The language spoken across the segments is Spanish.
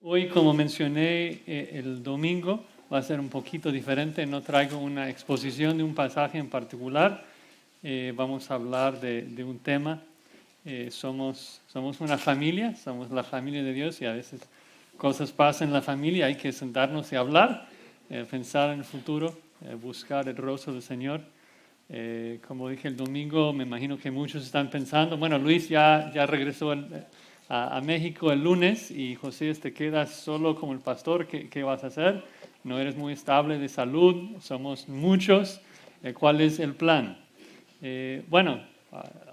Hoy, como mencioné el domingo, va a ser un poquito diferente. No traigo una exposición de un pasaje en particular. Vamos a hablar de un tema. Somos una familia, somos la familia de Dios y a veces cosas pasan en la familia. Hay que sentarnos y hablar, pensar en el futuro, buscar el rostro del Señor. Como dije el domingo, me imagino que muchos están pensando, bueno, Luis ya regresó a México el lunes y José, te quedas solo como el pastor, ¿qué vas a hacer? No eres muy estable de salud, somos muchos, ¿cuál es el plan? Bueno,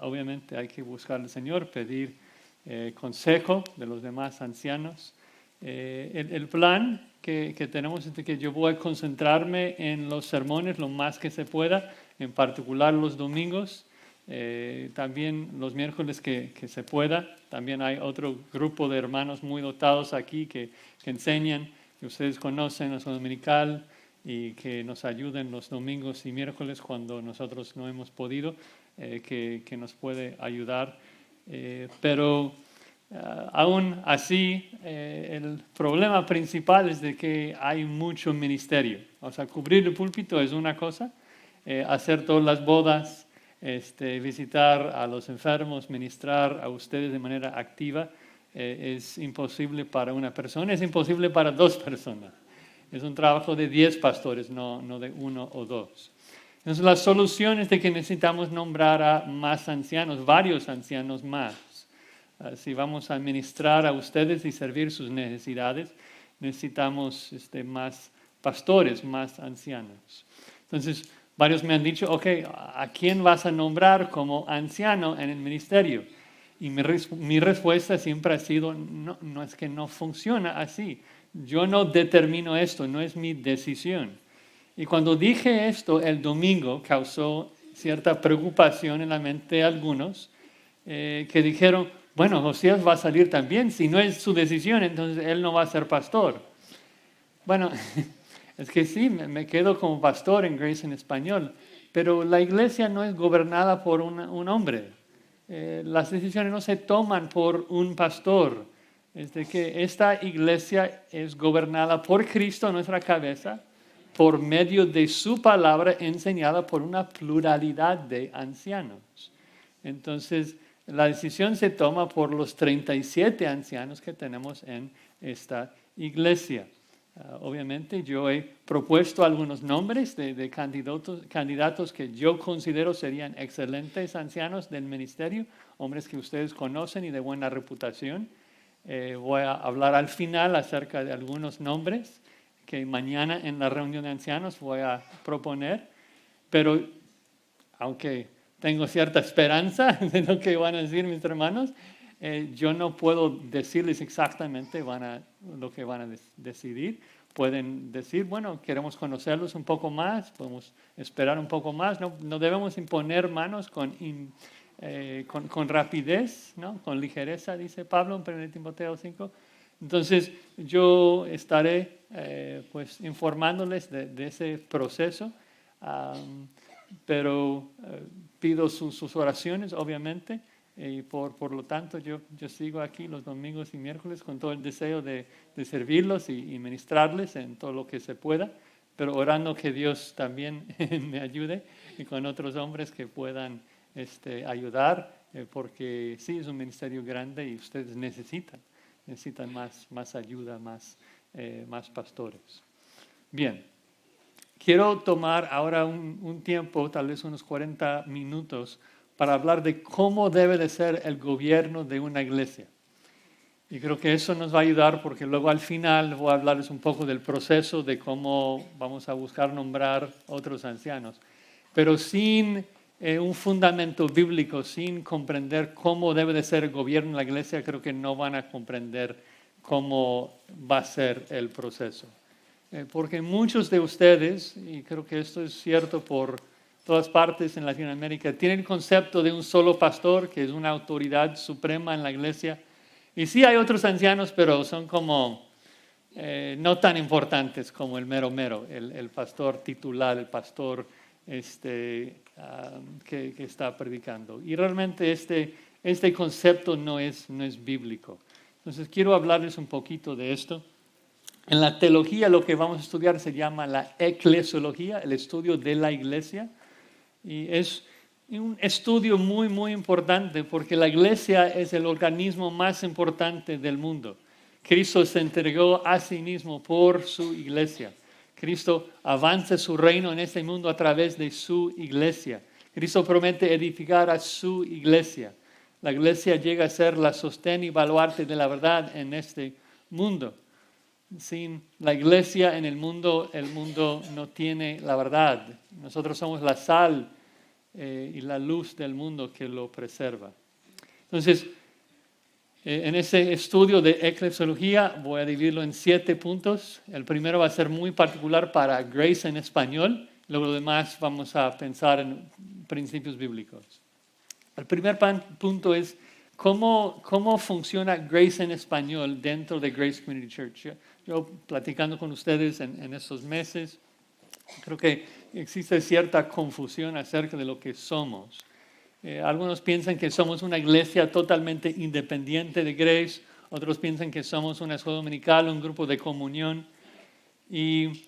obviamente hay que buscar al Señor, pedir consejo de los demás ancianos. El plan que tenemos es de que yo voy a concentrarme en los sermones lo más que se pueda, en particular los domingos, también los miércoles que se pueda. También hay otro grupo de hermanos muy dotados aquí que enseñan, que ustedes conocen, la escuela dominical, y que nos ayuden los domingos y miércoles cuando nosotros no hemos podido, que nos puede ayudar. Pero aún así, el problema principal es de que hay mucho ministerio. O sea, cubrir el púlpito es una cosa, hacer todas las bodas, visitar a los enfermos, ministrar a ustedes de manera activa, es imposible para una persona, es imposible para dos personas. Es un trabajo de 10 pastores, no de uno o dos. Entonces, la solución es de que necesitamos nombrar a más ancianos, varios ancianos más. Si vamos a ministrar a ustedes y servir sus necesidades, necesitamos más pastores, más ancianos. Entonces, varios me han dicho, ok, ¿a quién vas a nombrar como anciano en el ministerio? Y mi respuesta siempre ha sido, no es que no funciona así. Yo no determino esto, no es mi decisión. Y cuando dije esto el domingo, causó cierta preocupación en la mente de algunos, que dijeron, bueno, Josías va a salir también, si no es su decisión, entonces él no va a ser pastor. Bueno, es que sí, me quedo como pastor en Grace en español, pero la iglesia no es gobernada por un hombre. Las decisiones no se toman por un pastor. Es de que esta iglesia es gobernada por Cristo, nuestra cabeza, por medio de su palabra enseñada por una pluralidad de ancianos. Entonces, la decisión se toma por los 37 ancianos que tenemos en esta iglesia. Obviamente yo he propuesto algunos nombres de candidatos que yo considero serían excelentes ancianos del ministerio, hombres que ustedes conocen y de buena reputación. Voy a hablar al final acerca de algunos nombres que mañana en la reunión de ancianos voy a proponer, pero aunque tengo cierta esperanza de lo que van a decir mis hermanos, yo no puedo decirles exactamente lo que van a decidir. Pueden decir, bueno, queremos conocerlos un poco más, podemos esperar un poco más, no debemos imponer manos con rapidez, ¿no? Con ligereza, dice Pablo en 1 Timoteo 5. Entonces yo estaré informándoles de ese proceso, pero pido sus oraciones, obviamente, y por lo tanto yo sigo aquí los domingos y miércoles con todo el deseo de servirlos y ministrarles en todo lo que se pueda, pero orando que Dios también me ayude y con otros hombres que puedan ayudar, porque sí es un ministerio grande y ustedes necesitan más ayuda, más pastores. Bien, quiero tomar ahora un tiempo, tal vez unos 40 minutos, para hablar de cómo debe de ser el gobierno de una iglesia. Y creo que eso nos va a ayudar porque luego al final voy a hablarles un poco del proceso de cómo vamos a buscar nombrar otros ancianos. Pero sin un fundamento bíblico, sin comprender cómo debe de ser el gobierno de la iglesia, creo que no van a comprender cómo va a ser el proceso. Porque muchos de ustedes, y creo que esto es cierto por todas partes en Latinoamérica, tienen el concepto de un solo pastor, que es una autoridad suprema en la iglesia. Y sí hay otros ancianos, pero son como no tan importantes como el mero, el pastor titular, el pastor que está predicando. Y realmente este concepto no es bíblico. Entonces quiero hablarles un poquito de esto. En la teología lo que vamos a estudiar se llama la eclesiología, el estudio de la iglesia. Y es un estudio muy, muy importante porque la iglesia es el organismo más importante del mundo. Cristo se entregó a sí mismo por su iglesia. Cristo avanza su reino en este mundo a través de su iglesia. Cristo promete edificar a su iglesia. La iglesia llega a ser la sostén y baluarte de la verdad en este mundo. Sin la iglesia en el mundo no tiene la verdad. Nosotros somos la sal y la luz del mundo que lo preserva. Entonces, en ese estudio de eclesiología voy a dividirlo en 7 puntos. El primero va a ser muy particular para Grace en español. Luego lo demás vamos a pensar en principios bíblicos. El primer punto es cómo funciona Grace en español dentro de Grace Community Church. Yo platicando con ustedes en estos meses, creo que existe cierta confusión acerca de lo que somos. Algunos piensan que somos una iglesia totalmente independiente de Grace, otros piensan que somos una escuela dominical, un grupo de comunión, y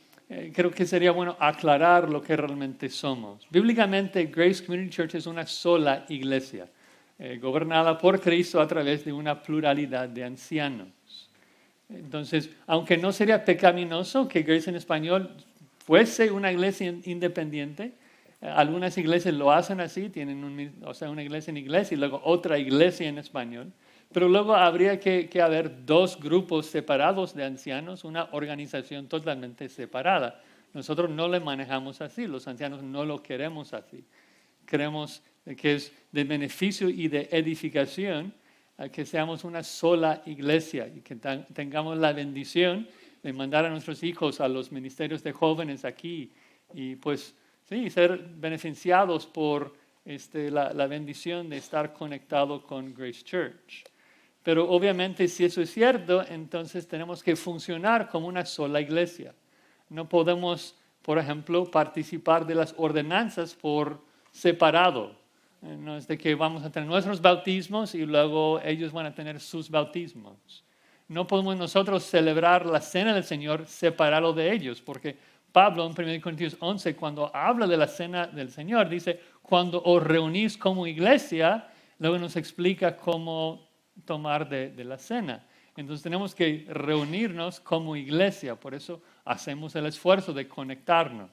creo que sería bueno aclarar lo que realmente somos. Bíblicamente, Grace Community Church es una sola iglesia, gobernada por Cristo a través de una pluralidad de ancianos. Entonces, aunque no sería pecaminoso que Grace en español fuese una iglesia independiente, algunas iglesias lo hacen así, tienen una iglesia en inglés y luego otra iglesia en español, pero luego habría que haber 2 grupos separados de ancianos, una organización totalmente separada. Nosotros no le manejamos así, los ancianos no lo queremos así. Creemos que es de beneficio y de edificación que seamos una sola iglesia y que tengamos la bendición de mandar a nuestros hijos a los ministerios de jóvenes aquí y pues sí, ser beneficiados por la bendición de estar conectado con Grace Church. Pero obviamente si eso es cierto, entonces tenemos que funcionar como una sola iglesia. No podemos, por ejemplo, participar de las ordenanzas por separado. No es de que vamos a tener nuestros bautismos y luego ellos van a tener sus bautismos. No podemos nosotros celebrar la cena del Señor separado de ellos, porque Pablo en 1 Corintios 11, cuando habla de la cena del Señor, dice, cuando os reunís como iglesia, luego nos explica cómo tomar de la cena. Entonces tenemos que reunirnos como iglesia, por eso hacemos el esfuerzo de conectarnos.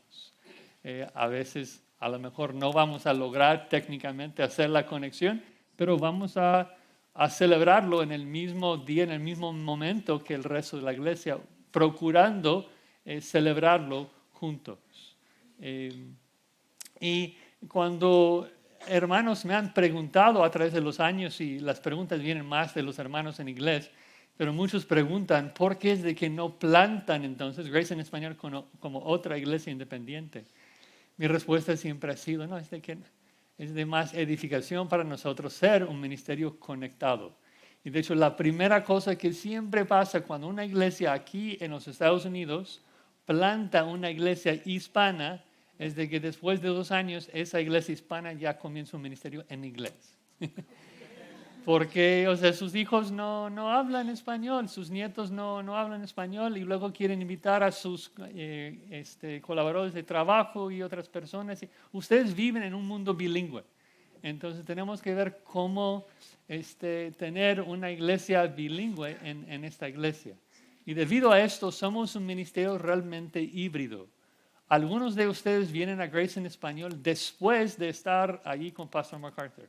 A veces a lo mejor no vamos a lograr técnicamente hacer la conexión, pero vamos a celebrarlo en el mismo día, en el mismo momento que el resto de la iglesia, procurando celebrarlo juntos. Y cuando hermanos me han preguntado a través de los años, y las preguntas vienen más de los hermanos en inglés, pero muchos preguntan, ¿por qué es de que no plantan entonces Grace en español como otra iglesia independiente? Mi respuesta siempre ha sido, no, es de más edificación para nosotros ser un ministerio conectado. Y de hecho, la primera cosa que siempre pasa cuando una iglesia aquí en los Estados Unidos planta una iglesia hispana es de que después de 2 años esa iglesia hispana ya comienza un ministerio en inglés. Porque, sus hijos no hablan español, sus nietos no hablan español y luego quieren invitar a sus colaboradores de trabajo y otras personas. Ustedes viven en un mundo bilingüe. Entonces tenemos que ver cómo tener una iglesia bilingüe en esta iglesia. Y debido a esto somos un ministerio realmente híbrido. Algunos de ustedes vienen a Grace en español después de estar allí con Pastor MacArthur.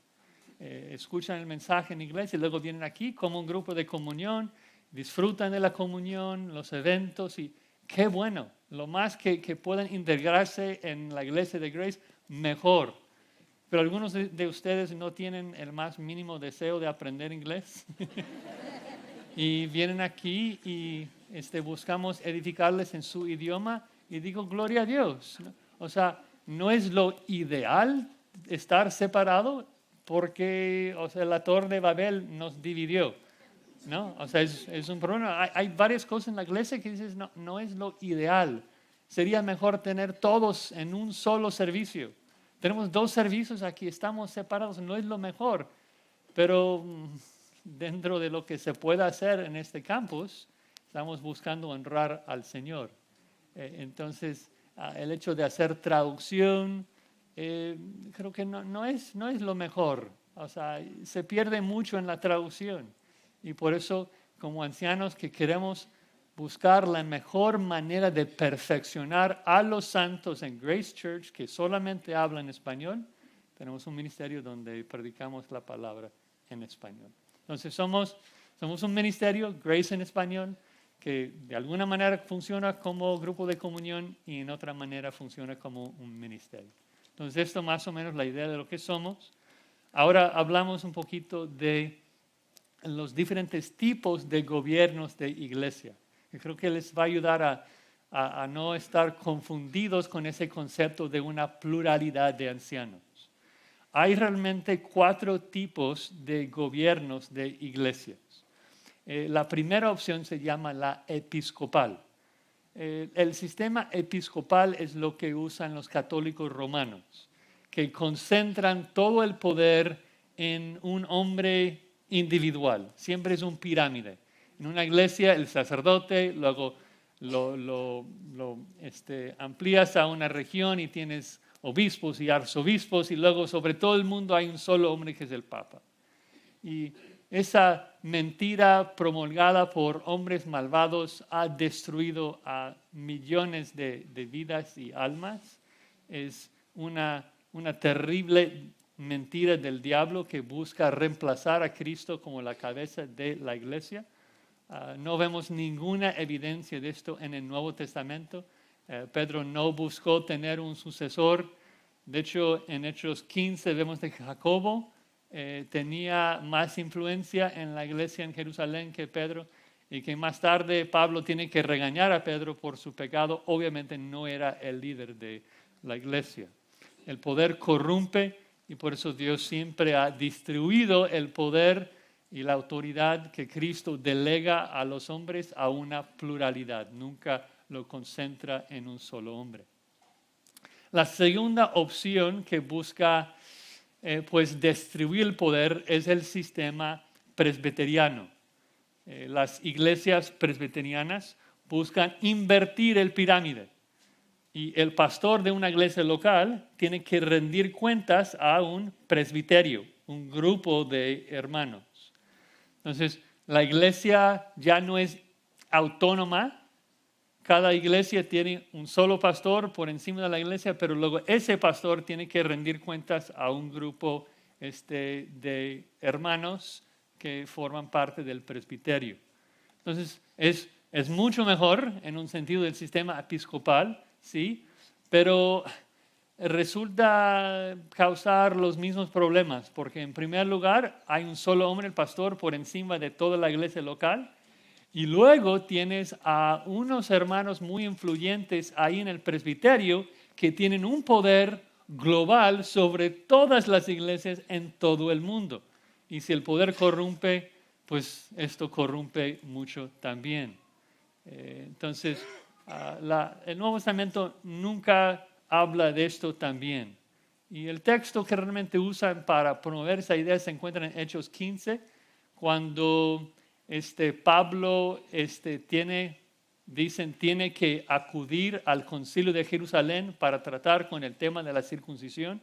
Escuchan el mensaje en inglés y luego vienen aquí como un grupo de comunión, disfrutan de la comunión, los eventos y qué bueno, lo más que puedan integrarse en la iglesia de Grace, mejor. Pero algunos de ustedes no tienen el más mínimo deseo de aprender inglés y vienen aquí y buscamos edificarles en su idioma y digo, gloria a Dios. No es lo ideal estar separado, porque la Torre de Babel nos dividió, ¿no? Es un problema. Hay varias cosas en la iglesia que dices, no es lo ideal. Sería mejor tener todos en un solo servicio. Tenemos 2 servicios aquí, estamos separados, no es lo mejor. Pero dentro de lo que se pueda hacer en este campus, estamos buscando honrar al Señor. Entonces, el hecho de hacer traducción, creo que no es lo mejor. O sea, se pierde mucho en la traducción. Y por eso, como ancianos que queremos buscar la mejor manera de perfeccionar a los santos en Grace Church, que solamente habla en español, tenemos un ministerio donde predicamos la palabra en español. Entonces somos un ministerio, Grace en español, que de alguna manera funciona como grupo de comunión y en otra manera funciona como un ministerio. Entonces esto más o menos la idea de lo que somos. Ahora hablamos un poquito de los diferentes tipos de gobiernos de iglesia. Yo creo que les va a ayudar a no estar confundidos con ese concepto de una pluralidad de ancianos. Hay realmente 4 tipos de gobiernos de iglesias. La primera opción se llama la episcopal. El sistema episcopal es lo que usan los católicos romanos, que concentran todo el poder en un hombre individual. Siempre es un pirámide. En una iglesia el sacerdote, luego lo amplías a una región y tienes obispos y arzobispos, y luego sobre todo el mundo hay un solo hombre que es el Papa. Y esa mentira promulgada por hombres malvados ha destruido a millones de vidas y almas. Es una terrible mentira del diablo que busca reemplazar a Cristo como la cabeza de la iglesia. No vemos ninguna evidencia de esto en el Nuevo Testamento. Pedro no buscó tener un sucesor. De hecho, en Hechos 15 vemos que Jacobo tenía más influencia en la iglesia en Jerusalén que Pedro, y que más tarde Pablo tiene que regañar a Pedro por su pecado. Obviamente no era el líder de la iglesia. El poder corrompe y por eso Dios siempre ha distribuido el poder y la autoridad que Cristo delega a los hombres a una pluralidad. Nunca lo concentra en un solo hombre. La segunda opción que busca pues distribuir el poder es el sistema presbiteriano. Las iglesias presbiterianas buscan invertir el pirámide y el pastor de una iglesia local tiene que rendir cuentas a un presbiterio, un grupo de hermanos. Entonces, la iglesia ya no es autónoma. Cada iglesia tiene un solo pastor por encima de la iglesia, pero luego ese pastor tiene que rendir cuentas a un grupo de hermanos que forman parte del presbiterio. Entonces, es mucho mejor en un sentido del sistema episcopal, sí, pero resulta causar los mismos problemas, porque en primer lugar hay un solo hombre, el pastor, por encima de toda la iglesia local. Y luego tienes a unos hermanos muy influyentes ahí en el presbiterio que tienen un poder global sobre todas las iglesias en todo el mundo. Y si el poder corrompe, pues esto corrompe mucho también. Entonces, el Nuevo Testamento nunca habla de esto también. Y el texto que realmente usan para promover esa idea se encuentra en Hechos 15, cuando Pablo tiene que acudir al concilio de Jerusalén para tratar con el tema de la circuncisión.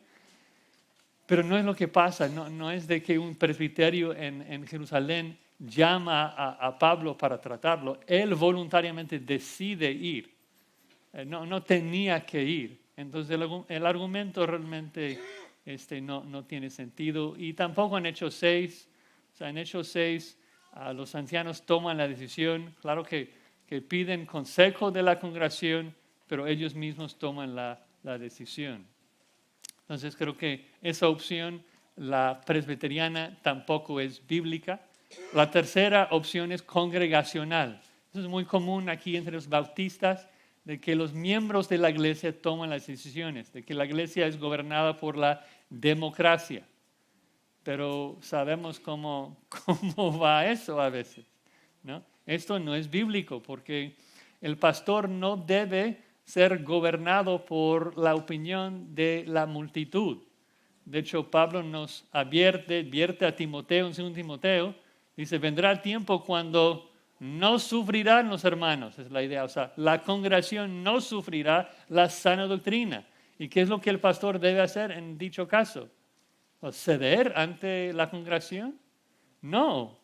Pero no es lo que pasa, no es de que un presbiterio en Jerusalén llama a Pablo para tratarlo. Él voluntariamente decide ir. No tenía que ir. Entonces el argumento realmente no tiene sentido. Y tampoco en Hechos 6. O sea, en Hechos 6 los ancianos toman la decisión. Claro que piden consejo de la congregación, pero ellos mismos toman la decisión. Entonces creo que esa opción, la presbiteriana, tampoco es bíblica. La tercera opción es congregacional. Eso es muy común aquí entre los bautistas, de que los miembros de la iglesia toman las decisiones, de que la iglesia es gobernada por la democracia. Pero sabemos cómo va eso a veces, ¿no? Esto no es bíblico, porque el pastor no debe ser gobernado por la opinión de la multitud. De hecho, Pablo nos advierte a Timoteo, en 2 Timoteo, Dice, vendrá el tiempo cuando no sufrirán los hermanos, es la idea. O sea, la congregación no sufrirá la sana doctrina. ¿Y qué es lo que el pastor debe hacer en dicho caso? ¿Ceder ante la congregación? No.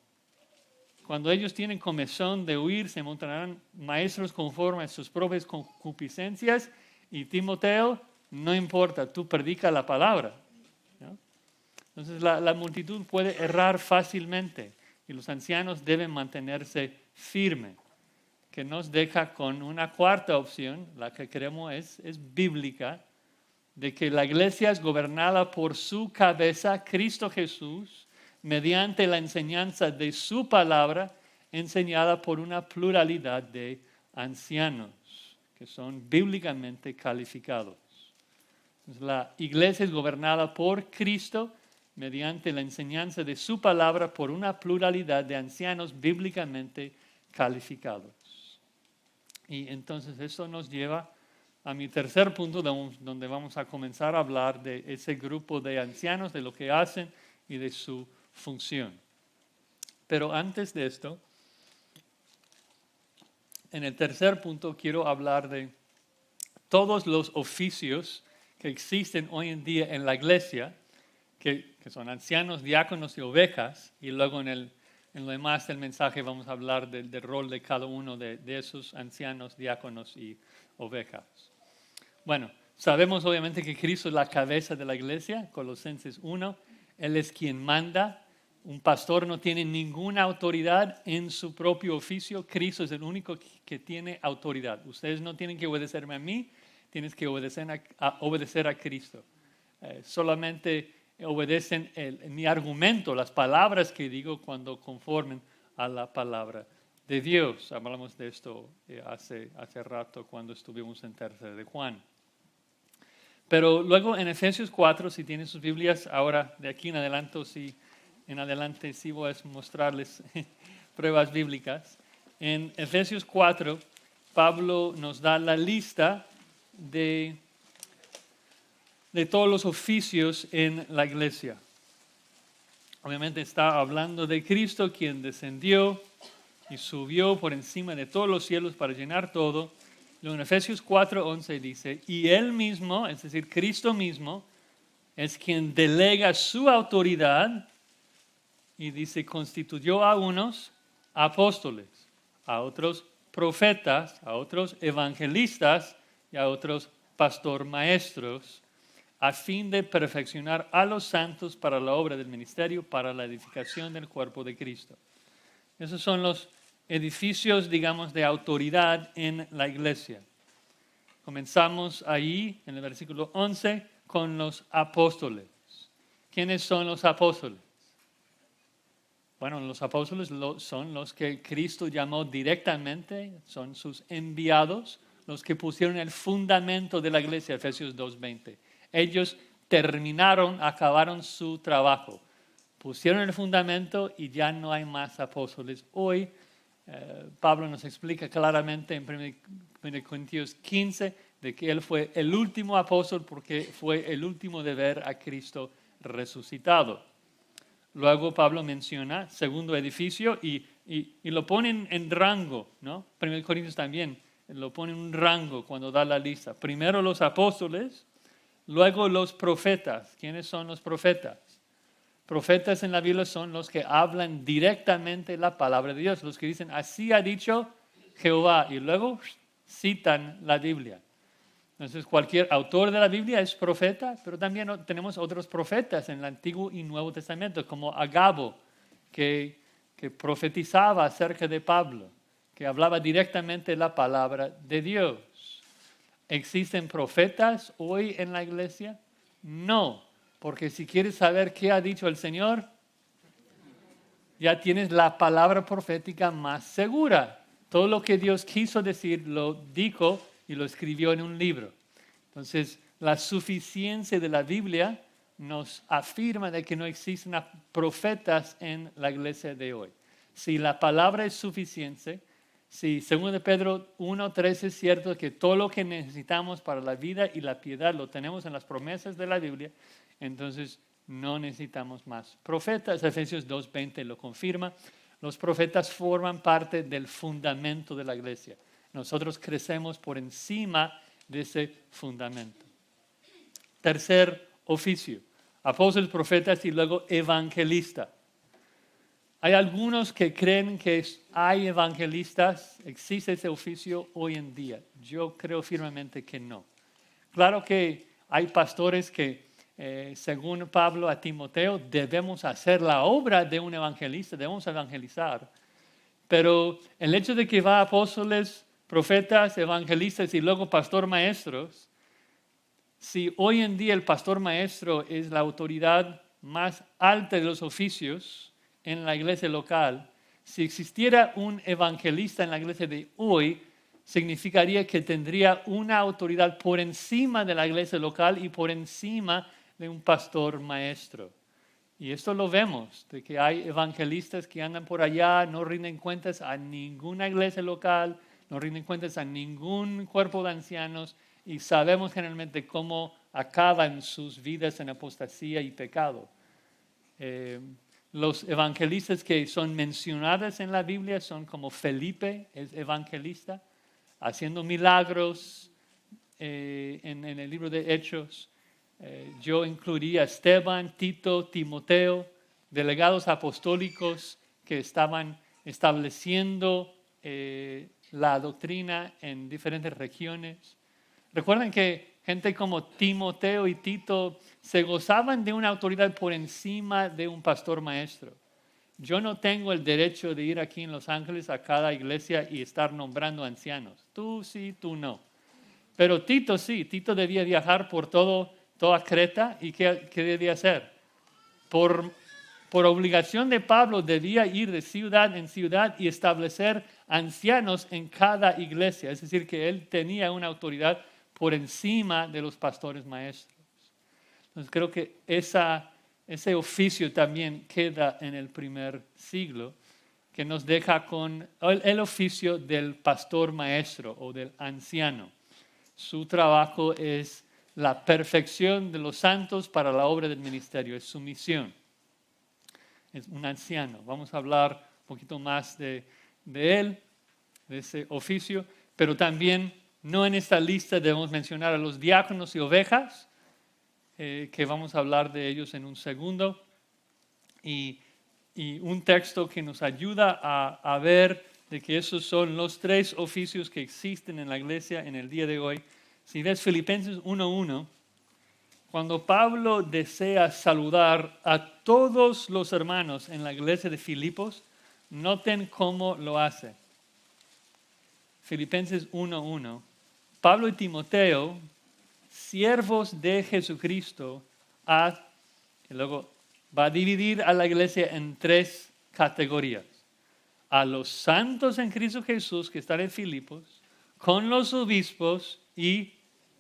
Cuando ellos tienen comezón de huir, se montarán maestros conforme a sus propias concupiscencias. Y Timoteo, no importa, tú predica la palabra, ¿no? Entonces la multitud puede errar fácilmente y los ancianos deben mantenerse firmes, que nos deja con una cuarta opción, la que creemos es bíblica, de que la iglesia es gobernada por su cabeza, Cristo Jesús, mediante la enseñanza de su palabra, enseñada por una pluralidad de ancianos, que son bíblicamente calificados. Entonces, la iglesia es gobernada por Cristo, mediante la enseñanza de su palabra, por una pluralidad de ancianos bíblicamente calificados. Y entonces eso nos lleva a mi tercer punto, donde vamos a comenzar a hablar de ese grupo de ancianos, de lo que hacen y de su función. Pero antes de esto, en el tercer punto quiero hablar de todos los oficios que existen hoy en día en la iglesia, que son ancianos, diáconos y ovejas, y luego en lo demás del mensaje vamos a hablar del rol de cada uno de esos ancianos, diáconos y ovejas. Bueno, sabemos obviamente que Cristo es la cabeza de la iglesia, Colosenses 1, Él es quien manda. Un pastor no tiene ninguna autoridad en su propio oficio, Cristo es el único que tiene autoridad. Ustedes no tienen que obedecerme a mí, tienes que obedecer a Cristo. Solamente obedecen mi argumento, las palabras que digo cuando conformen a la palabra de Dios. Hablamos de esto hace rato cuando estuvimos en Tercera de Juan. Pero luego en Efesios 4, si tienen sus Biblias, ahora de aquí en adelante sí voy a mostrarles pruebas bíblicas. En Efesios 4, Pablo nos da la lista de todos los oficios en la iglesia. Obviamente está hablando de Cristo, quien descendió y subió por encima de todos los cielos para llenar todo. Luego en Efesios 4:11 dice, y Él mismo, es decir, Cristo mismo, es quien delega su autoridad y dice, constituyó a unos apóstoles, a otros profetas, a otros evangelistas y a otros pastor maestros, a fin de perfeccionar a los santos para la obra del ministerio, para la edificación del cuerpo de Cristo. Esos son los edificios, digamos, de autoridad en la iglesia. Comenzamos ahí, en el versículo 11, con los apóstoles. ¿Quiénes son los apóstoles? Bueno, los apóstoles son los que Cristo llamó directamente, son sus enviados, los que pusieron el fundamento de la iglesia, Efesios 2:20. Ellos acabaron su trabajo, pusieron el fundamento y ya no hay más apóstoles. Hoy Pablo nos explica claramente en 1 Corintios 15 de que él fue el último apóstol porque fue el último de ver a Cristo resucitado. Luego Pablo menciona segundo edificio y lo ponen en rango, ¿no? 1 Corintios también lo pone en un rango cuando da la lista. Primero los apóstoles, luego los profetas. ¿Quiénes son los profetas? Profetas en la Biblia son los que hablan directamente la palabra de Dios, los que dicen, así ha dicho Jehová, y luego citan la Biblia. Entonces, cualquier autor de la Biblia es profeta, pero también tenemos otros profetas en el Antiguo y Nuevo Testamento, como Agabo, que profetizaba acerca de Pablo, que hablaba directamente la palabra de Dios. ¿Existen profetas hoy en la iglesia? No. Porque si quieres saber qué ha dicho el Señor, ya tienes la palabra profética más segura. Todo lo que Dios quiso decir lo dijo y lo escribió en un libro. Entonces, la suficiencia de la Biblia nos afirma de que no existen profetas en la iglesia de hoy. Si la palabra es suficiente, si según de Pedro 1:13 es cierto que todo lo que necesitamos para la vida y la piedad lo tenemos en las promesas de la Biblia, entonces no necesitamos más profetas. Efesios 2:20 lo confirma. Los profetas forman parte del fundamento de la iglesia. Nosotros crecemos por encima de ese fundamento. Tercer oficio, apóstoles, profetas y luego evangelista. Hay algunos que creen que hay evangelistas, existe ese oficio hoy en día. Yo creo firmemente que no. Claro que hay pastores que, según Pablo a Timoteo, debemos hacer la obra de un evangelista, debemos evangelizar. Pero el hecho de que va apóstoles, profetas, evangelistas y luego pastor maestros, si hoy en día el pastor maestro es la autoridad más alta de los oficios en la iglesia local, si existiera un evangelista en la iglesia de hoy, significaría que tendría una autoridad por encima de la iglesia local y por encima de un pastor maestro. Y esto lo vemos, de que hay evangelistas que andan por allá, no rinden cuentas a ninguna iglesia local, no rinden cuentas a ningún cuerpo de ancianos, y sabemos generalmente cómo acaban sus vidas en apostasía y pecado. Los evangelistas que son mencionados en la Biblia son como Felipe, es evangelista, haciendo milagros en el libro de Hechos. Yo incluiría a Esteban, Tito, Timoteo, delegados apostólicos que estaban estableciendo la doctrina en diferentes regiones. Recuerden que gente como Timoteo y Tito se gozaban de una autoridad por encima de un pastor maestro. Yo no tengo el derecho de ir aquí en Los Ángeles a cada iglesia y estar nombrando ancianos. Tú sí, tú no. Pero Tito sí, Tito debía viajar por toda Creta. ¿Y qué debía hacer? Por obligación de Pablo debía ir de ciudad en ciudad y establecer ancianos en cada iglesia. Es decir, que él tenía una autoridad por encima de los pastores maestros. Entonces creo que ese oficio también queda en el primer siglo, que nos deja con el oficio del pastor maestro o del anciano. Su trabajo es la perfección de los santos para la obra del ministerio, es su misión. Es un anciano. Vamos a hablar un poquito más de él, de ese oficio, pero también no en esta lista debemos mencionar a los diáconos y ovejas, que vamos a hablar de ellos en un segundo, y un texto que nos ayuda a ver de que esos son los tres oficios que existen en la iglesia en el día de hoy. Si ves Filipenses 1:1, cuando Pablo desea saludar a todos los hermanos en la iglesia de Filipos, noten cómo lo hace. Filipenses 1:1. Pablo y Timoteo, siervos de Jesucristo, y luego va a dividir a la iglesia en tres categorías. A los santos en Cristo Jesús que están en Filipos, con los obispos y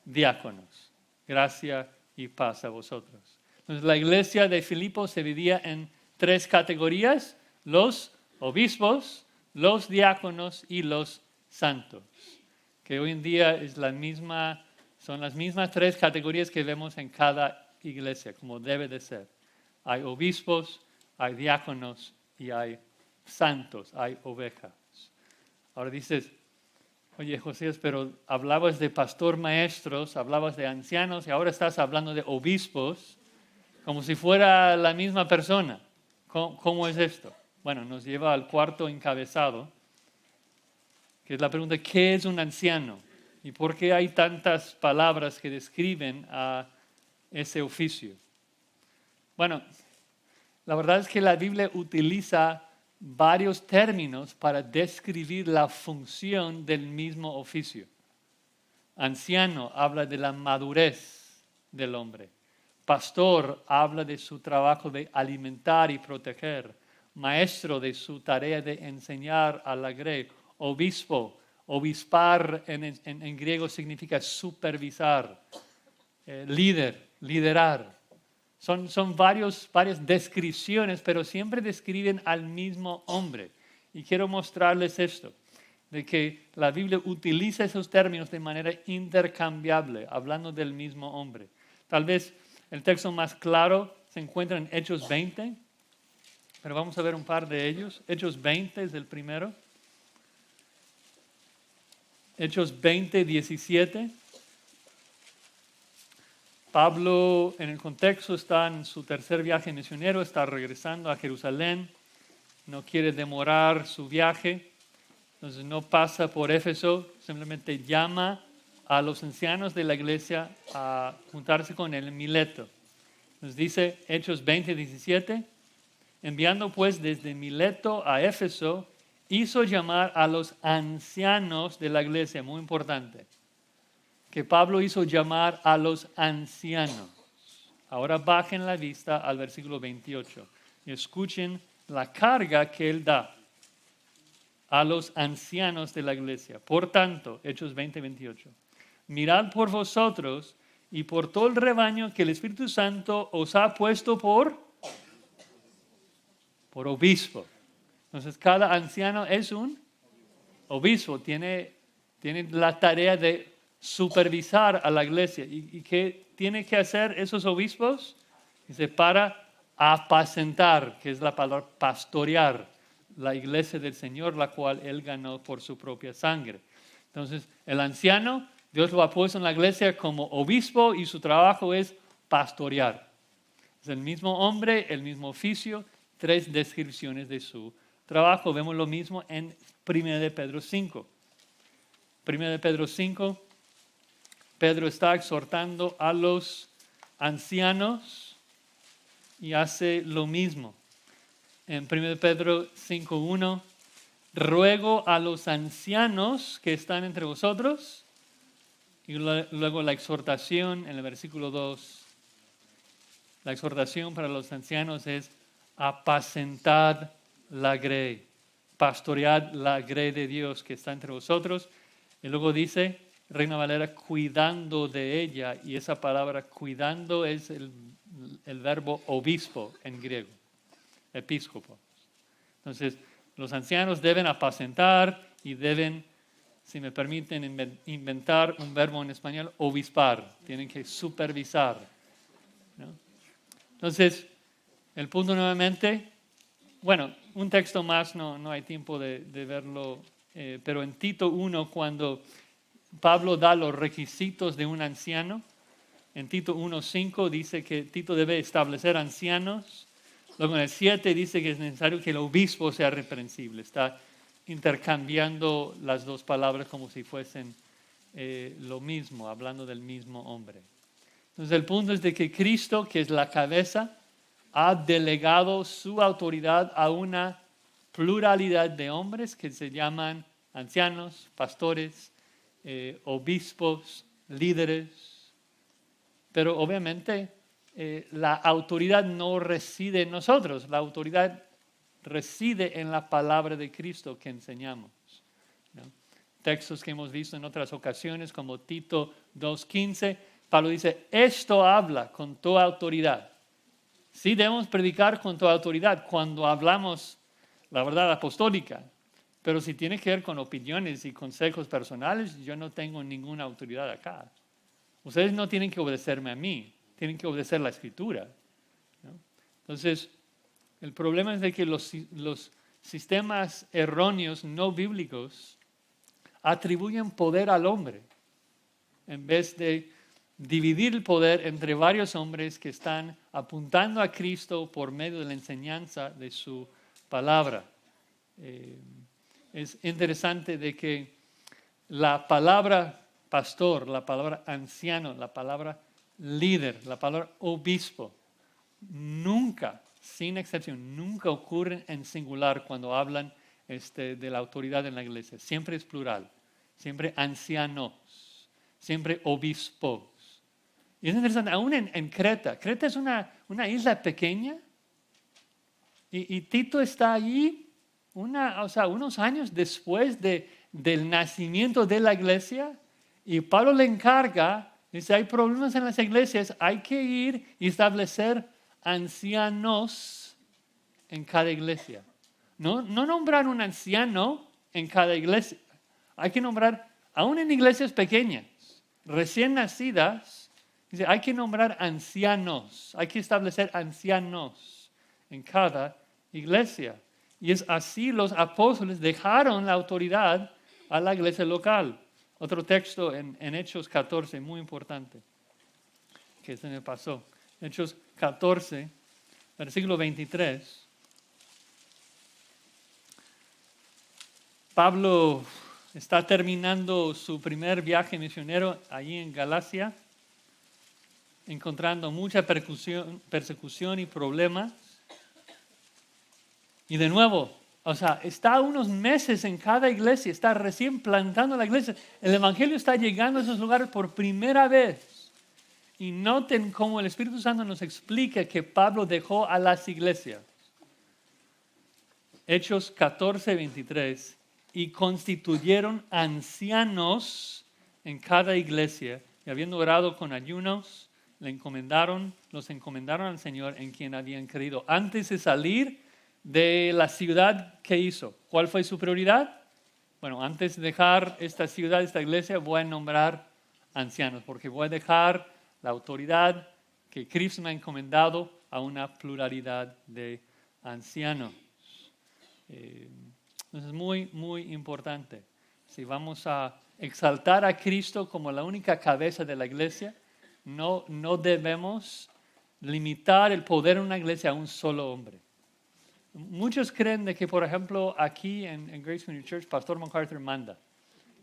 diáconos. Gracia y paz a vosotros. Entonces la iglesia de Filipos se dividía en tres categorías: los obispos, los diáconos y los santos, que hoy en día son las mismas tres categorías que vemos en cada iglesia, como debe de ser. Hay obispos, hay diáconos y hay santos, hay ovejas. Ahora dices, oye Josías, pero hablabas de pastor maestros, hablabas de ancianos y ahora estás hablando de obispos, como si fuera la misma persona. ¿Cómo es esto? Bueno, nos lleva al cuarto encabezado, que es la pregunta: ¿qué es un anciano? ¿Y por qué hay tantas palabras que describen a ese oficio? Bueno, la verdad es que la Biblia utiliza varios términos para describir la función del mismo oficio. Anciano habla de la madurez del hombre. Pastor habla de su trabajo de alimentar y proteger. Maestro de su tarea de enseñar a la grey. Obispo, obispar en griego significa supervisar. Líder, liderar. Son varias descripciones, pero siempre describen al mismo hombre. Y quiero mostrarles esto, de que la Biblia utiliza esos términos de manera intercambiable, hablando del mismo hombre. Tal vez el texto más claro se encuentra en Hechos 20. pero vamos a ver un par de ellos. Hechos 20 es el primero. Hechos 20, 17. Pablo, en el contexto, está en su tercer viaje misionero, está regresando a Jerusalén, no quiere demorar su viaje, entonces no pasa por Éfeso, simplemente llama a los ancianos de la iglesia a juntarse con él en Mileto. Nos dice Hechos 20, 17, enviando pues desde Mileto a Éfeso, hizo llamar a los ancianos de la iglesia, muy importante, que Pablo hizo llamar a los ancianos. Ahora bajen la vista al versículo 28 y escuchen la carga que él da a los ancianos de la iglesia. Por tanto, Hechos 20, 28, mirad por vosotros y por todo el rebaño que el Espíritu Santo os ha puesto por obispo. Entonces, cada anciano es un obispo, tiene la tarea de supervisar a la iglesia. ¿Y qué tiene que hacer esos obispos? Dice, para apacentar, que es la palabra pastorear, la iglesia del Señor, la cual Él ganó por su propia sangre. Entonces, el anciano, Dios lo ha puesto en la iglesia como obispo y su trabajo es pastorear. Es el mismo hombre, el mismo oficio, 3 descripciones de su trabajo. Vemos lo mismo en 1 de Pedro 5. 1 de Pedro 5, Pedro está exhortando a los ancianos y hace lo mismo. En 1 de Pedro 5:1, ruego a los ancianos que están entre vosotros, y luego la exhortación en el versículo 2. La exhortación para los ancianos es apacentad la grey, pastoread la grey de Dios que está entre vosotros. Y luego dice, Reina Valera, cuidando de ella, y esa palabra cuidando es el verbo obispo en griego, episcopo. Entonces, los ancianos deben apacentar y deben, si me permiten inventar un verbo en español, obispar, tienen que supervisar, ¿no? Entonces, el punto nuevamente, bueno, un texto más, no hay tiempo de verlo, pero en Tito 1, cuando Pablo da los requisitos de un anciano, en Tito 1:5 dice que Tito debe establecer ancianos. Luego en el 7 dice que es necesario que el obispo sea reprensible. Está intercambiando las dos palabras como si fuesen lo mismo, hablando del mismo hombre. Entonces el punto es de que Cristo, que es la cabeza, ha delegado su autoridad a una pluralidad de hombres que se llaman ancianos, pastores, obispos, líderes. Pero obviamente la autoridad no reside en nosotros, la autoridad reside en la palabra de Cristo que enseñamos, ¿no? Textos que hemos visto en otras ocasiones como Tito 2:15, Pablo dice, esto habla con toda autoridad. Sí debemos predicar con toda autoridad cuando hablamos la verdad apostólica, pero si tiene que ver con opiniones y consejos personales, yo no tengo ninguna autoridad acá. Ustedes no tienen que obedecerme a mí, tienen que obedecer la Escritura, ¿no? Entonces, el problema es de que los sistemas erróneos, no bíblicos, atribuyen poder al hombre en vez de dividir el poder entre varios hombres que están apuntando a Cristo por medio de la enseñanza de su palabra. Es interesante de que la palabra pastor, la palabra anciano, la palabra líder, la palabra obispo, nunca, sin excepción, nunca ocurren en singular cuando hablan de la autoridad en la iglesia. Siempre es plural, siempre ancianos, siempre obispos. Y es interesante, aún en Creta. Creta es una isla pequeña y Tito está allí unos años después del nacimiento de la iglesia, y Pablo le encarga, dice, hay problemas en las iglesias, hay que ir y establecer ancianos en cada iglesia. No nombrar un anciano en cada iglesia. Hay que nombrar, aún en iglesias pequeñas, recién nacidas, dice, hay que nombrar ancianos, hay que establecer ancianos en cada iglesia. Y es así los apóstoles dejaron la autoridad a la iglesia local. Otro texto en Hechos 14, muy importante, que se me pasó. Hechos 14, versículo 23. Pablo está terminando su primer viaje misionero allí en Galacia, encontrando mucha persecución y problemas. Y de nuevo, está unos meses en cada iglesia, está recién plantando la iglesia. El evangelio está llegando a esos lugares por primera vez. Y noten cómo el Espíritu Santo nos explica que Pablo dejó a las iglesias. Hechos 14, 23. Y constituyeron ancianos en cada iglesia, y habiendo orado con ayunos, los encomendaron al Señor en quien habían creído. Antes de salir de la ciudad, ¿qué hizo? ¿Cuál fue su prioridad? Bueno, antes de dejar esta ciudad, esta iglesia, voy a nombrar ancianos, porque voy a dejar la autoridad que Cristo me ha encomendado a una pluralidad de ancianos. Entonces es muy, muy importante. Si vamos a exaltar a Cristo como la única cabeza de la iglesia, no debemos limitar el poder en una iglesia a un solo hombre. Muchos creen de que, por ejemplo, aquí en Grace Community Church, Pastor MacArthur manda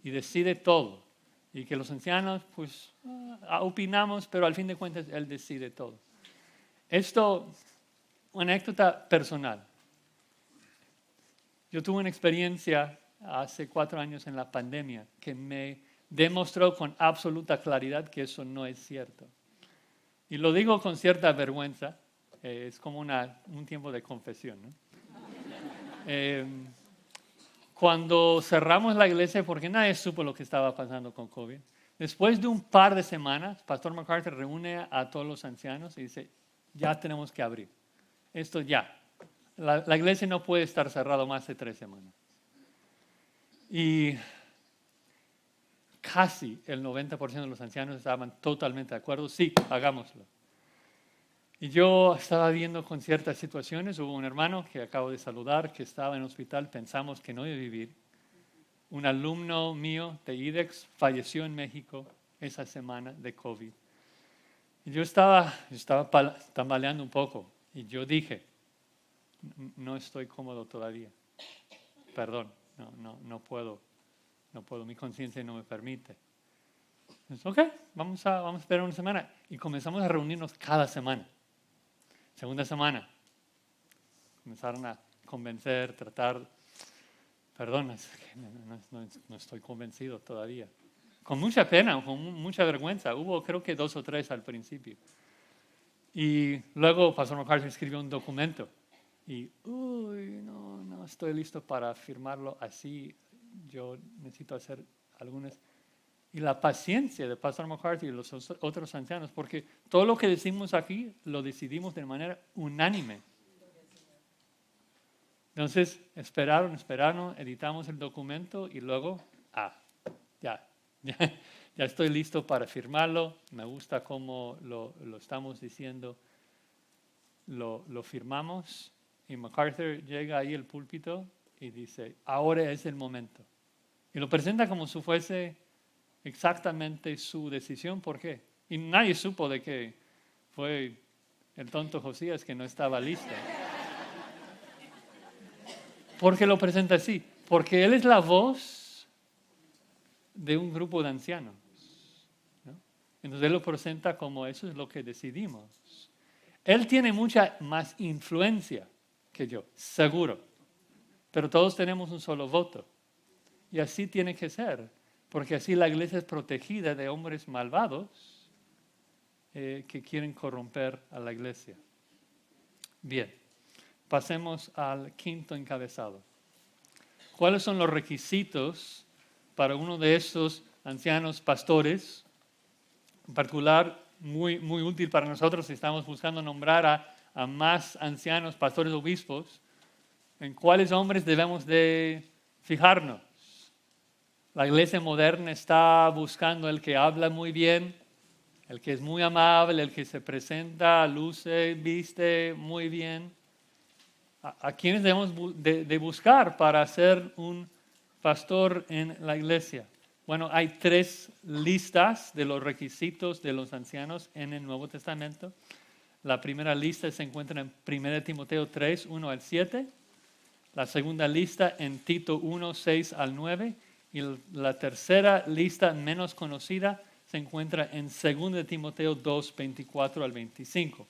y decide todo. Y que los ancianos, pues, opinamos, pero al fin de cuentas, él decide todo. Esto, una anécdota personal. Yo tuve una experiencia hace 4 años en la pandemia que me demostró con absoluta claridad que eso no es cierto. Y lo digo con cierta vergüenza, es como un tiempo de confesión, ¿no? Cuando cerramos la iglesia, porque nadie supo lo que estaba pasando con COVID, después de un par de semanas, Pastor MacArthur reúne a todos los ancianos y dice, ya tenemos que abrir. Esto ya. La iglesia no puede estar cerrada más de 3 semanas. Y casi el 90% de los ancianos estaban totalmente de acuerdo. Sí, hagámoslo. Y yo estaba viendo con ciertas situaciones. Hubo un hermano que acabo de saludar que estaba en el hospital. Pensamos que no iba a vivir. Un alumno mío de IDEX falleció en México esa semana de COVID. Y yo estaba tambaleando un poco. Y yo dije, no estoy cómodo todavía. Perdón, no puedo, mi conciencia no me permite. Entonces, ok, vamos a esperar una semana. Y comenzamos a reunirnos cada semana. Segunda semana, comenzaron a convencer, tratar, perdón, es que no estoy convencido todavía. Con mucha pena, con mucha vergüenza. Hubo creo que 2 o 3 al principio. Y luego Pastor MacArthur escribió un documento. Y, no estoy listo para firmarlo así. Yo necesito hacer algunas. Y la paciencia de Pastor MacArthur y los otros ancianos, porque todo lo que decimos aquí lo decidimos de manera unánime. Entonces, esperaron, editamos el documento y luego, ya estoy listo para firmarlo. Me gusta cómo lo estamos diciendo. Lo firmamos. Y MacArthur llega ahí al púlpito y dice, ahora es el momento. Y lo presenta como si fuese exactamente su decisión. ¿Por qué? Y nadie supo de que fue el tonto Josías que no estaba listo. Porque lo presenta así. Porque él es la voz de un grupo de ancianos, ¿no? Entonces él lo presenta como eso es lo que decidimos. Él tiene mucha más influencia que yo, seguro. Pero todos tenemos un solo voto. Y así tiene que ser. Porque así la iglesia es protegida de hombres malvados que quieren corromper a la iglesia. Bien, pasemos al quinto encabezado. ¿Cuáles son los requisitos para uno de estos ancianos pastores? En particular, muy, muy útil para nosotros si estamos buscando nombrar a más ancianos, pastores, obispos. ¿En cuáles hombres debemos de fijarnos? La iglesia moderna está buscando el que habla muy bien, el que es muy amable, el que se presenta, luce, viste muy bien. ¿A quiénes debemos de buscar para ser un pastor en la iglesia? Bueno, hay 3 listas de los requisitos de los ancianos en el Nuevo Testamento. La primera lista se encuentra en 1 Timoteo 3, 1 al 7. La segunda lista en Tito 1, 6 al 9. Y la tercera lista menos conocida se encuentra en 2 Timoteo 2, 24 al 25.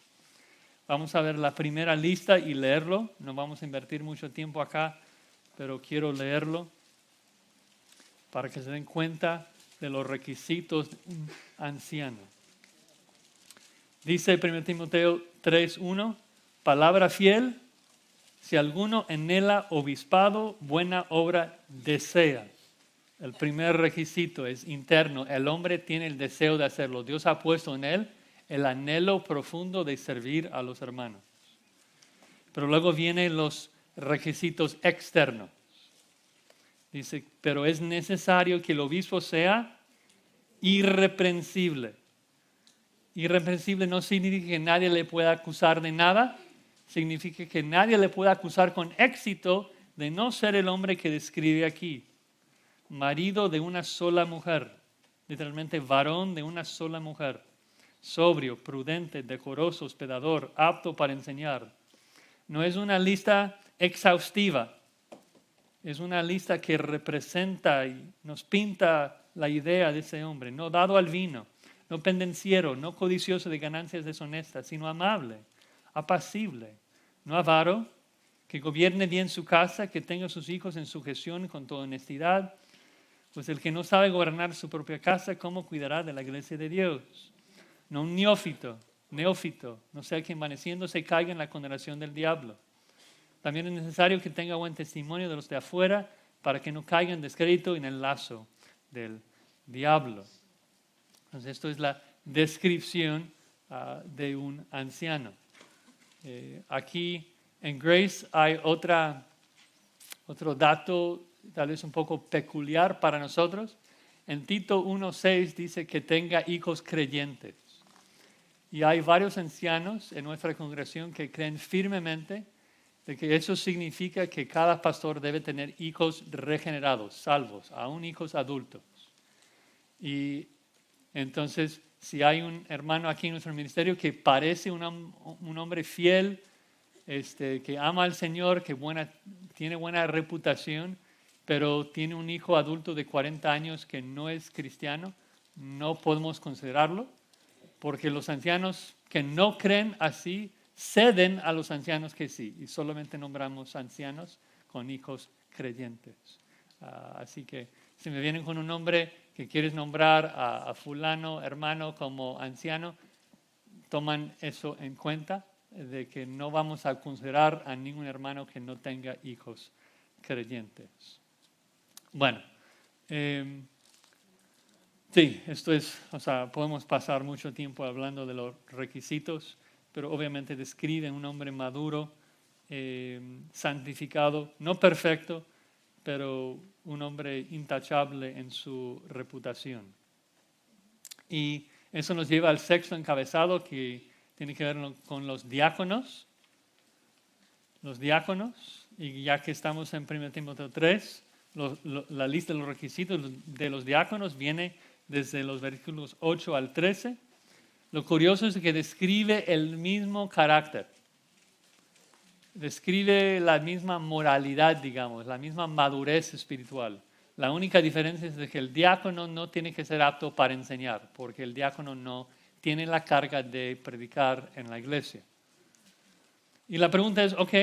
Vamos a ver la primera lista y leerlo. No vamos a invertir mucho tiempo acá, pero quiero leerlo para que se den cuenta de los requisitos de un anciano. Dice 1 Timoteo 3:1, palabra fiel, si alguno anhela obispado, buena obra desea. El primer requisito es interno. El hombre tiene el deseo de hacerlo. Dios ha puesto en él el anhelo profundo de servir a los hermanos. Pero luego vienen los requisitos externos. Dice, pero es necesario que el obispo sea irreprensible. Irreprensible no significa que nadie le pueda acusar de nada. Significa que nadie le pueda acusar con éxito de no ser el hombre que describe aquí. Marido de una sola mujer. Literalmente varón de una sola mujer. Sobrio, prudente, decoroso, hospedador, apto para enseñar. No es una lista exhaustiva. Es una lista que representa y nos pinta la idea de ese hombre. No dado al vino, no pendenciero, no codicioso de ganancias deshonestas, sino amable, apacible, no avaro, que gobierne bien su casa, que tenga a sus hijos en sujeción con toda honestidad. Pues el que no sabe gobernar su propia casa, ¿cómo cuidará de la iglesia de Dios? No un neófito, no sea que envaneciéndose caiga en la condenación del diablo. También es necesario que tenga buen testimonio de los de afuera para que no caiga en descrédito y en el lazo del diablo. Entonces esto es la descripción de un anciano. Aquí en Grace hay otro dato tal vez un poco peculiar para nosotros. En Tito 1:6 dice que tenga hijos creyentes. Y hay varios ancianos en nuestra congregación que creen firmemente de que eso significa que cada pastor debe tener hijos regenerados, salvos, aún hijos adultos. Y entonces, si hay un hermano aquí en nuestro ministerio que parece un hombre fiel, que ama al Señor, que tiene buena reputación, pero tiene un hijo adulto de 40 años que no es cristiano, no podemos considerarlo, porque los ancianos que no creen así ceden a los ancianos que sí, y solamente nombramos ancianos con hijos creyentes. Así que si me vienen con un nombre que quieres nombrar a fulano, hermano, como anciano, toman eso en cuenta, de que no vamos a considerar a ningún hermano que no tenga hijos creyentes. Bueno, sí, esto es, podemos pasar mucho tiempo hablando de los requisitos, pero obviamente describe un hombre maduro, santificado, no perfecto, pero un hombre intachable en su reputación. Y eso nos lleva al sexto encabezado que tiene que ver con los diáconos. Los diáconos, y ya que estamos en 1 Timoteo 3, la lista de los requisitos de los diáconos viene desde los versículos 8 al 13. Lo curioso es que describe el mismo carácter. Describe la misma moralidad, digamos, la misma madurez espiritual. La única diferencia es que el diácono no tiene que ser apto para enseñar, porque el diácono no tiene la carga de predicar en la iglesia. Y la pregunta es, ok,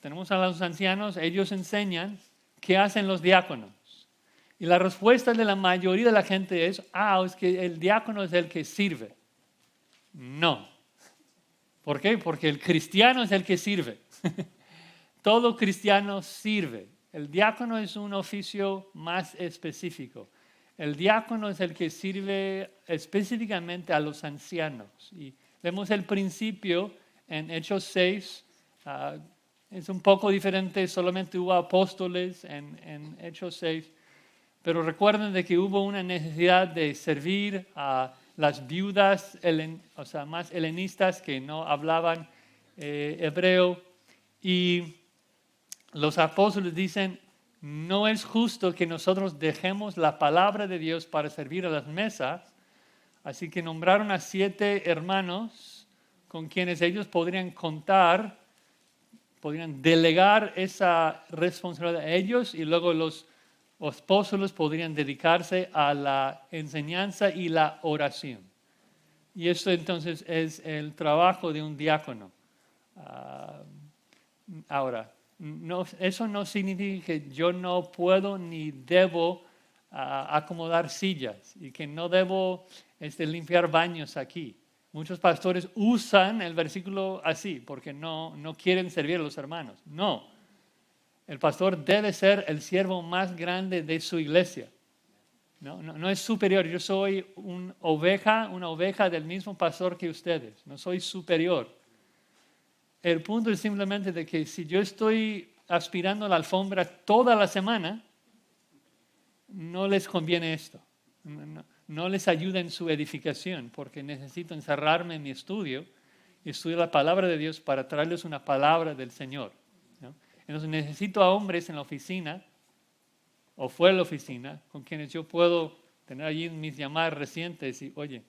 tenemos a los ancianos, ellos enseñan, ¿qué hacen los diáconos? Y la respuesta de la mayoría de la gente es que el diácono es el que sirve. No. ¿Por qué? Porque el cristiano es el que sirve. Todo cristiano sirve. El diácono es un oficio más específico. El diácono es el que sirve específicamente a los ancianos. Y vemos el principio en Hechos 6. Es un poco diferente, solamente hubo apóstoles en Hechos 6. Pero recuerden de que hubo una necesidad de servir a las viudas, más helenistas que no hablaban hebreo. Y los apóstoles dicen, no es justo que nosotros dejemos la palabra de Dios para servir a las mesas, así que nombraron a 7 hermanos con quienes ellos podrían contar, podrían delegar esa responsabilidad a ellos y luego los apóstoles podrían dedicarse a la enseñanza y la oración. Y esto entonces es el trabajo de un diácono. Ahora, eso no significa que yo no puedo ni debo acomodar sillas y que no debo limpiar baños aquí. Muchos pastores usan el versículo así porque no quieren servir a los hermanos. No, el pastor debe ser el siervo más grande de su iglesia. No es superior. Yo soy una oveja del mismo pastor que ustedes. No soy superior. El punto es simplemente de que si yo estoy aspirando a la alfombra toda la semana, no les conviene esto. No les ayuda en su edificación porque necesito encerrarme en mi estudio y estudiar la palabra de Dios para traerles una palabra del Señor, ¿no? Entonces necesito a hombres en la oficina o fuera de la oficina con quienes yo puedo tener allí mis llamadas recientes y, oye,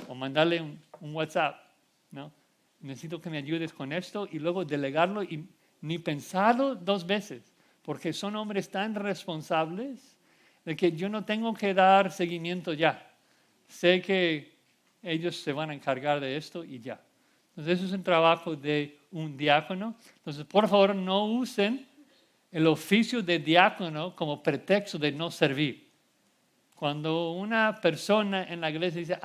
o mandarle un WhatsApp, ¿no? Necesito que me ayudes con esto y luego delegarlo y ni pensarlo 2 veces, porque son hombres tan responsables de que yo no tengo que dar seguimiento ya. Sé que ellos se van a encargar de esto y ya. Entonces eso es un trabajo de un diácono. Entonces por favor no usen el oficio de diácono como pretexto de no servir. Cuando una persona en la iglesia dice,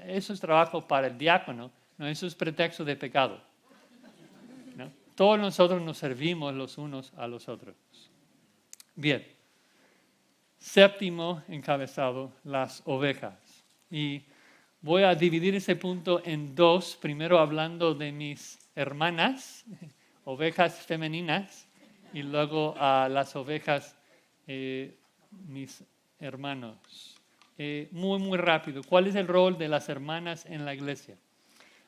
eso es trabajo para el diácono, no, eso es pretexto de pecado, ¿no? Todos nosotros nos servimos los unos a los otros. Bien, 7º encabezado, las ovejas. Y voy a dividir ese punto en 2, primero hablando de mis hermanas, ovejas femeninas, y luego a las ovejas, mis hermanos. Muy rápido. ¿Cuál es el rol de las hermanas en la iglesia?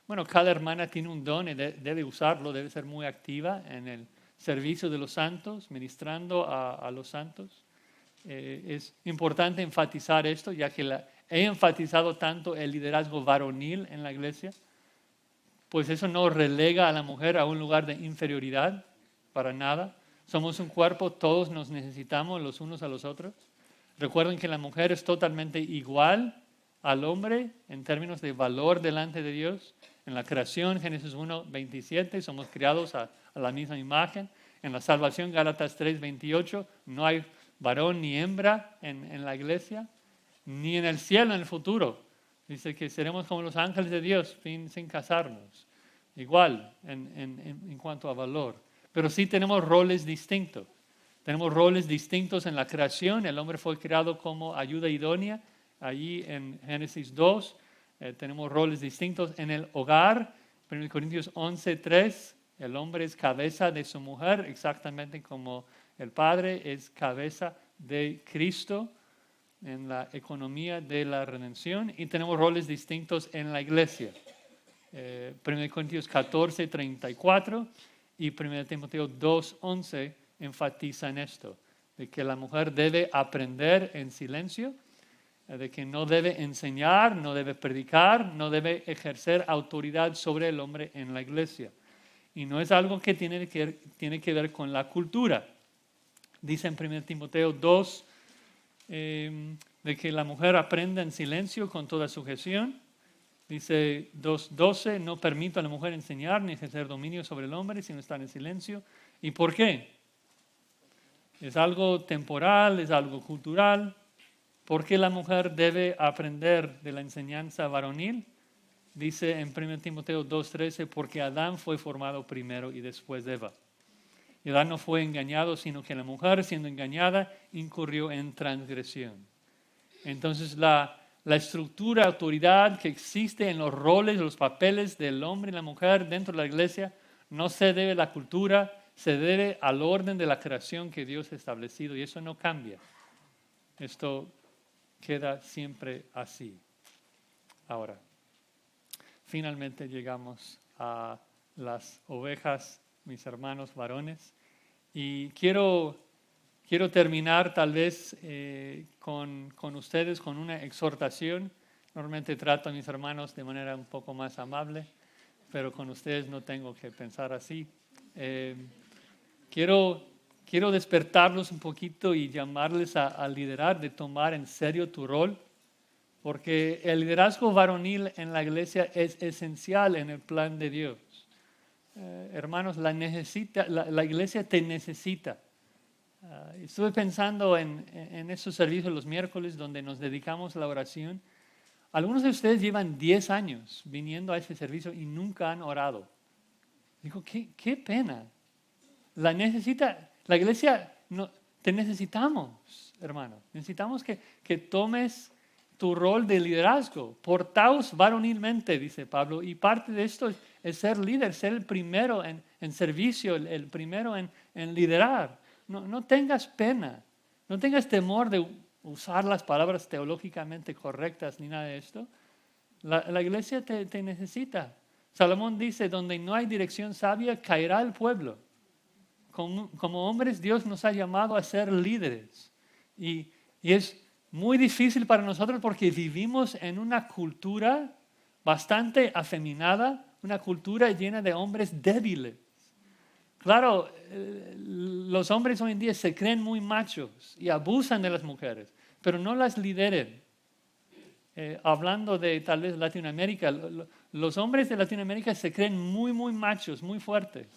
Bueno, cada hermana tiene un don y debe usarlo, debe ser muy activa en el servicio de los santos, ministrando a los santos. Es importante enfatizar esto, ya que he enfatizado tanto el liderazgo varonil en la iglesia, pues eso no relega a la mujer a un lugar de inferioridad, para nada. Somos un cuerpo, todos nos necesitamos los unos a los otros. Recuerden que la mujer es totalmente igual al hombre en términos de valor delante de Dios. En la creación, Génesis 1:27, somos creados a la misma imagen. En la salvación, Gálatas 3:28, no hay varón ni hembra en la iglesia, ni en el cielo en el futuro. Dice que seremos como los ángeles de Dios sin casarnos. Igual en cuanto a valor. Pero sí tenemos roles distintos. Tenemos roles distintos en la creación. El hombre fue creado como ayuda idónea. Allí en Génesis 2 tenemos roles distintos en el hogar. 1 Corintios 11:3, el hombre es cabeza de su mujer, exactamente como el Padre es cabeza de Cristo en la economía de la redención. Y tenemos roles distintos en la iglesia. 1 Corintios 14:34 y 1 Timoteo 2:11 enfatizan esto, de que la mujer debe aprender en silencio, de que no debe enseñar, no debe predicar, no debe ejercer autoridad sobre el hombre en la iglesia. Y no es algo que tiene que ver con la cultura. Dice en 1 Timoteo 2 de que la mujer aprenda en silencio con toda sujeción. Dice 2:12, no permito a la mujer enseñar ni ejercer dominio sobre el hombre, sino estar en silencio. ¿Y por qué? ¿Es algo temporal? ¿Es algo cultural? ¿Por qué la mujer debe aprender de la enseñanza varonil? Dice en 1 Timoteo 2:13, porque Adán fue formado primero y después Eva. Y Adán no fue engañado, sino que la mujer, siendo engañada, incurrió en transgresión. Entonces la estructura, autoridad que existe en los roles, los papeles del hombre y la mujer dentro de la iglesia no se debe a la cultura, se debe al orden de la creación que Dios ha establecido y eso no cambia. Esto queda siempre así. Ahora, finalmente llegamos a las ovejas, mis hermanos varones, Y quiero terminar tal vez con ustedes con una exhortación. Normalmente trato a mis hermanos de manera un poco más amable, pero con ustedes no tengo que pensar así. Eh, quiero despertarlos un poquito y llamarles a liderar, de tomar en serio tu rol, porque el liderazgo varonil en la iglesia es esencial en el plan de Dios. Hermanos, la iglesia te necesita. Estuve pensando en esos servicios los miércoles donde nos dedicamos a la oración. Algunos de ustedes llevan 10 años viniendo a ese servicio y nunca han orado. Digo, qué pena. La iglesia, no, te necesitamos, hermano. Necesitamos que tomes tu rol de liderazgo. Portaos varonilmente, dice Pablo, y parte de esto es ser líder, ser el primero en servicio, el primero en liderar. No tengas pena, no tengas temor de usar las palabras teológicamente correctas ni nada de esto. La iglesia te necesita. Salomón dice, donde no hay dirección sabia, caerá el pueblo. Como hombres, Dios nos ha llamado a ser líderes. Y es muy difícil para nosotros porque vivimos en una cultura bastante afeminada, una cultura llena de hombres débiles. Claro, los hombres hoy en día se creen muy machos y abusan de las mujeres, pero no las lideren. Hablando de tal vez Latinoamérica, los hombres de Latinoamérica se creen muy, muy machos, muy fuertes.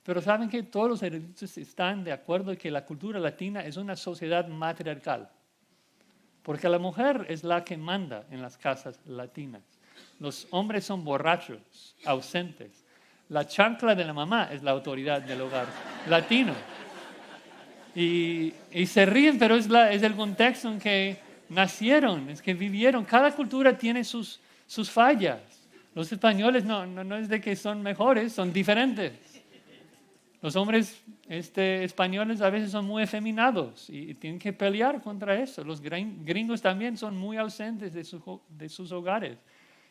Pero saben que todos los eruditos están de acuerdo en que la cultura latina es una sociedad matriarcal. Porque la mujer es la que manda en las casas latinas. Los hombres son borrachos, ausentes. La chancla de la mamá es la autoridad del hogar latino. Y se ríen, pero es el contexto en que nacieron, es que vivieron. Cada cultura tiene sus fallas. Los españoles no es de que son mejores, son diferentes. Los hombres españoles a veces son muy efeminados y tienen que pelear contra eso. Los gringos también son muy ausentes de sus hogares.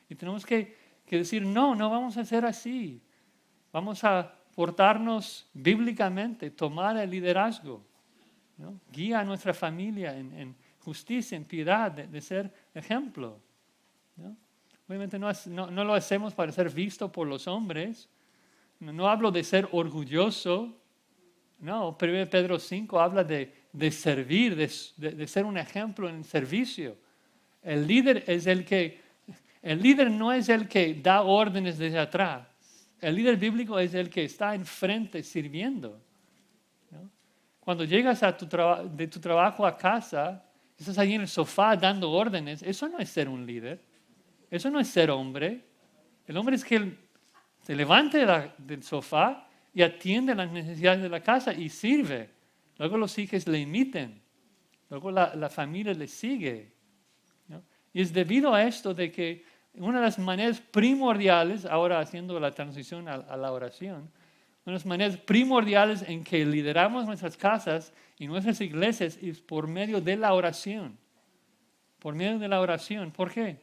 Y tenemos que decir, no vamos a ser así. Vamos a portarnos bíblicamente, tomar el liderazgo, ¿no? Guía a nuestra familia en justicia, en piedad, de ser ejemplo, ¿no? Obviamente no lo hacemos para ser visto por los hombres. No hablo de ser orgulloso. No, 1 Pedro 5 habla de servir, de ser un ejemplo en servicio. El líder no es el que da órdenes desde atrás. El líder bíblico es el que está enfrente sirviendo, ¿no? Cuando llegas de tu trabajo a casa, estás ahí en el sofá dando órdenes. Eso no es ser un líder. Eso no es ser hombre. El hombre es que se levante del sofá y atiende las necesidades de la casa y sirve. Luego los hijos le imiten. Luego la familia le sigue, ¿no? Y es debido a esto de que una de las maneras primordiales, ahora haciendo la transición a la oración, una de las maneras primordiales en que lideramos nuestras casas y nuestras iglesias es por medio de la oración. Por medio de la oración. ¿Por qué?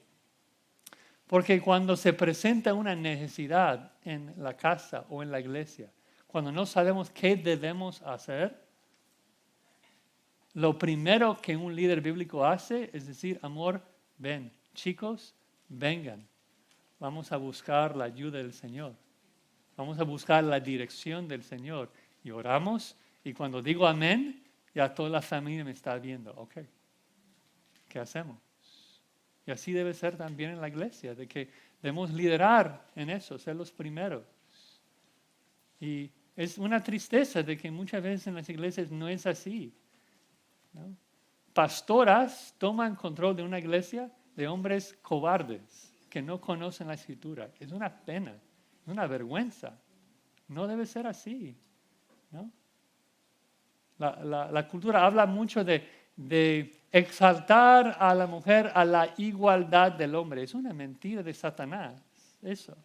Porque cuando se presenta una necesidad en la casa o en la iglesia, cuando no sabemos qué debemos hacer, lo primero que un líder bíblico hace es decir, amor, ven, chicos, vengan. Vamos a buscar la ayuda del Señor. Vamos a buscar la dirección del Señor. Y oramos, y cuando digo amén, ya toda la familia me está viendo. Ok, ¿qué hacemos? Y así debe ser también en la iglesia, de que debemos liderar en eso, ser los primeros. Y es una tristeza de que muchas veces en las iglesias no es así, ¿no? Pastoras toman control de una iglesia de hombres cobardes que no conocen la escritura. Es una pena, es una vergüenza. No debe ser así, ¿no? La cultura habla mucho de exaltar a la mujer a la igualdad del hombre. Es una mentira de Satanás, eso.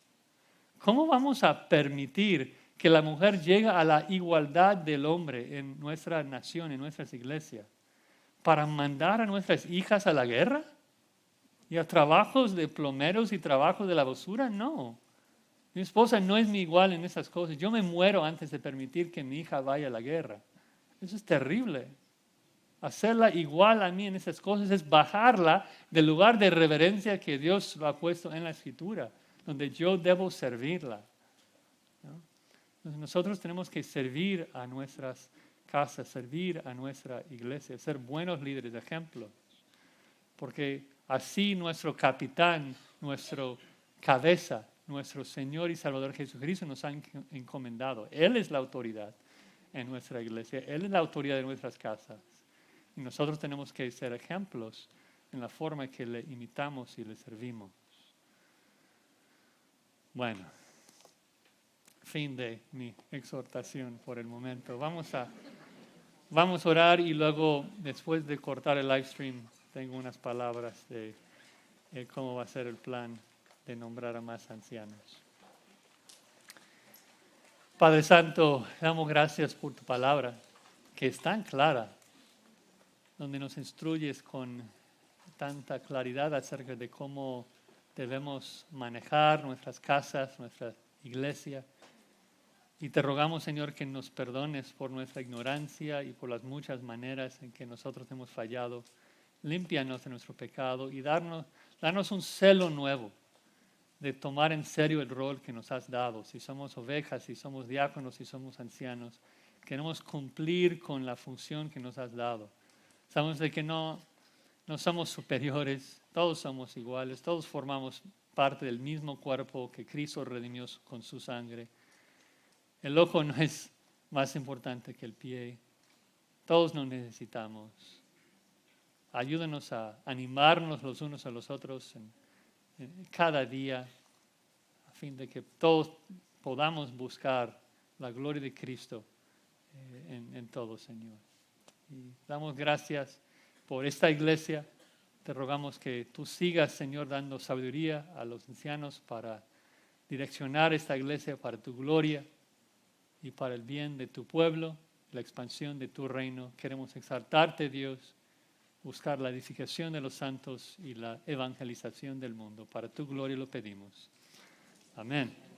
¿Cómo vamos a permitir que la mujer llegue a la igualdad del hombre en nuestra nación, en nuestras iglesias? ¿Para mandar a nuestras hijas a la guerra? ¿Y a trabajos de plomeros y trabajos de la basura? No. Mi esposa no es mi igual en esas cosas. Yo me muero antes de permitir que mi hija vaya a la guerra. Eso es terrible. Hacerla igual a mí en esas cosas es bajarla del lugar de reverencia que Dios lo ha puesto en la Escritura, donde yo debo servirla, ¿no? Entonces nosotros tenemos que servir a nuestras casas, servir a nuestra iglesia, ser buenos líderes, ejemplos, porque así nuestro capitán, nuestro cabeza, nuestro Señor y Salvador Jesucristo nos ha encomendado. Él es la autoridad en nuestra iglesia, Él es la autoridad de nuestras casas. Y nosotros tenemos que ser ejemplos en la forma que le imitamos y le servimos. Bueno, fin de mi exhortación por el momento. Vamos a orar y luego, después de cortar el live stream, tengo unas palabras de cómo va a ser el plan de nombrar a más ancianos. Padre Santo, damos gracias por tu palabra, que es tan clara, donde nos instruyes con tanta claridad acerca de cómo debemos manejar nuestras casas, nuestra iglesia. Y te rogamos, Señor, que nos perdones por nuestra ignorancia y por las muchas maneras en que nosotros hemos fallado. Límpianos de nuestro pecado y darnos un celo nuevo de tomar en serio el rol que nos has dado. Si somos ovejas, si somos diáconos, si somos ancianos, queremos cumplir con la función que nos has dado. Sabemos de que no somos superiores, todos somos iguales, todos formamos parte del mismo cuerpo que Cristo redimió con su sangre. El ojo no es más importante que el pie. Todos nos necesitamos. Ayúdanos a animarnos los unos a los otros en cada día, a fin de que todos podamos buscar la gloria de Cristo en todo, Señor. Y damos gracias por esta iglesia. Te rogamos que tú sigas, Señor, dando sabiduría a los ancianos para direccionar esta iglesia para tu gloria y para el bien de tu pueblo, la expansión de tu reino. Queremos exaltarte, Dios, buscar la edificación de los santos y la evangelización del mundo. Para tu gloria lo pedimos. Amén.